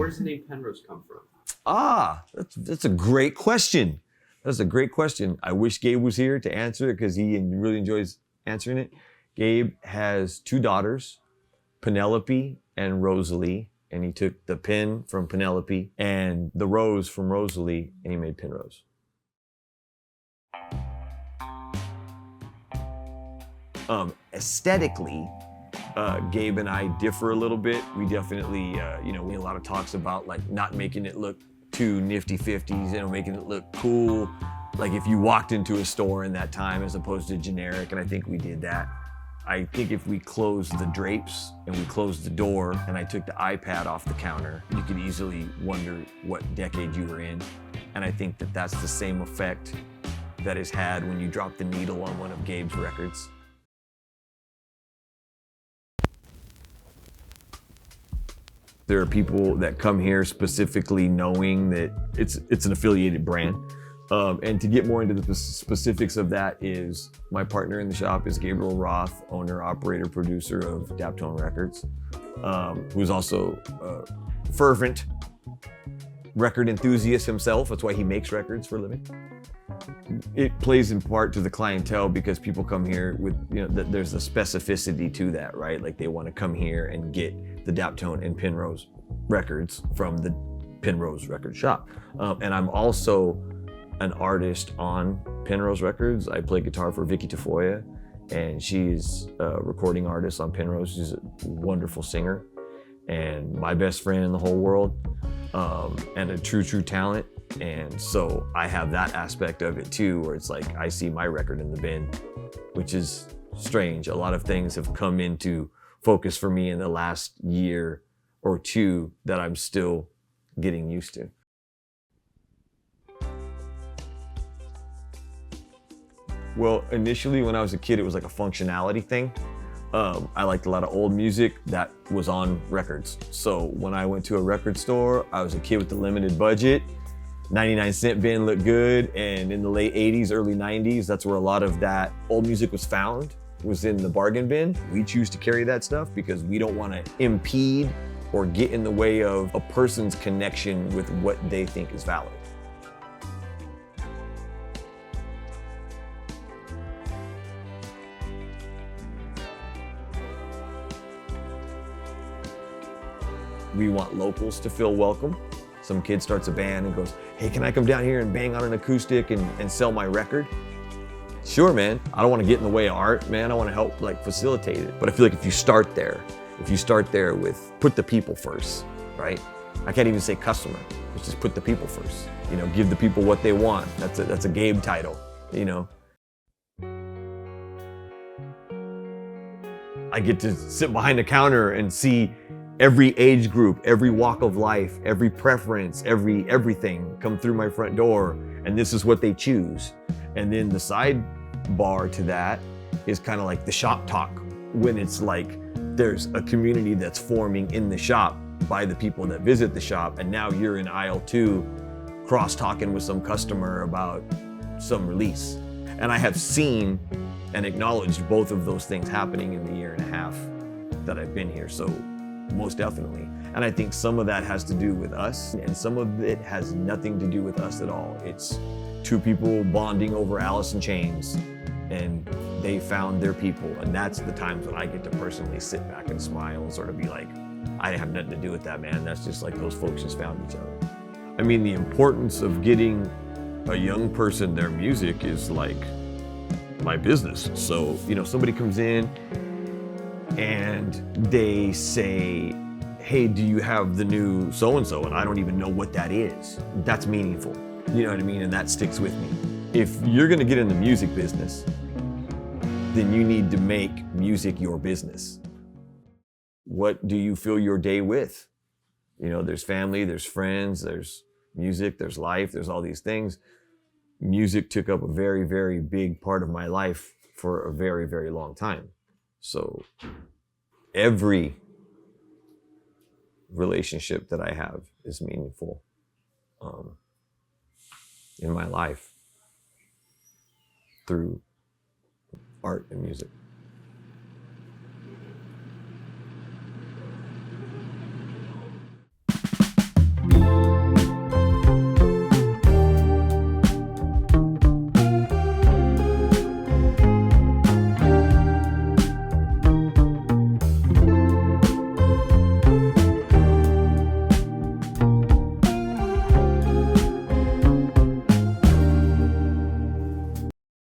does the name Penrose come from? That's a great question. That's a great question. I wish Gabe was here to answer it because he really enjoys answering it. Gabe has 2 daughters, Penelope and Rosalie, and he took the Pen from Penelope and the Rose from Rosalie, and he made Penrose. Aesthetically, Gabe and I differ a little bit. We definitely, we have a lot of talks about like not making it look too nifty-50s, making it look cool. Like if you walked into a store in that time as opposed to generic, and I think we did that. I think if we closed the drapes and we closed the door and I took the iPad off the counter, you could easily wonder what decade you were in. And I think that that's the same effect that is had when you drop the needle on one of Gabe's records. There are people that come here specifically knowing that it's an affiliated brand. And to get more into the specifics of that is my partner in the shop is Gabriel Roth, owner, operator, producer of Downtown Records, who's also a fervent record enthusiast himself. That's why he makes records for a living. It plays in part to the clientele because people come here with, there's a specificity to that, right? Like they want to come here and get the Downtown and Penrose records from the Penrose Record shop. And I'm also an artist on Penrose Records. I play guitar for Vicky Tafoya, and she's a recording artist on Penrose. She's a wonderful singer and my best friend in the whole world, and a true talent. And so I have that aspect of it too, where it's like I see my record in the bin, which is strange. A lot of things have come into focus for me in the last year or two that I'm still getting used to. Well, initially when I was a kid, it was like a functionality thing. I liked a lot of old music that was on records. So when I went to a record store, I was a kid with a limited budget. 99-cent bin looked good, and in the late 80s, early 90s, that's where a lot of that old music was found, was in the bargain bin. We choose to carry that stuff because we don't want to impede or get in the way of a person's connection with what they think is valid. We want locals to feel welcome. Some kid starts a band and goes, hey, can I come down here and bang on an acoustic and sell my record? Sure, man. I don't want to get in the way of art, man. I want to help facilitate it. But I feel like if you start there with put the people first, right? I can't even say customer. It's just put the people first. Give the people what they want. That's a Gabe title, I get to sit behind the counter and see every age group, every walk of life, every preference, everything come through my front door, and this is what they choose. And then the sidebar to that is kind of like the shop talk, when it's like there's a community that's forming in the shop by the people that visit the shop, and now you're in aisle 2 cross-talking with some customer about some release. And I have seen and acknowledged both of those things happening in the year and a half that I've been here. So most definitely. And I think some of that has to do with us, and some of it has nothing to do with us at all. It's 2 people bonding over Alice in Chains, and they found their people. And that's the times when I get to personally sit back and smile and sort of be like, I have nothing to do with that, man. That's just like those folks just found each other. I mean, the importance of getting a young person their music is like my business. So, somebody comes in and they say, hey, do you have the new so-and-so? And I don't even know what that is. That's meaningful. You know what I mean? And that sticks with me. If you're gonna get in the music business, then you need to make music your business. What do you fill your day with? There's family, there's friends, there's music, there's life, there's all these things. Music took up a very, very big part of my life for a very, very long time. So every relationship that I have is meaningful in my life through art and music.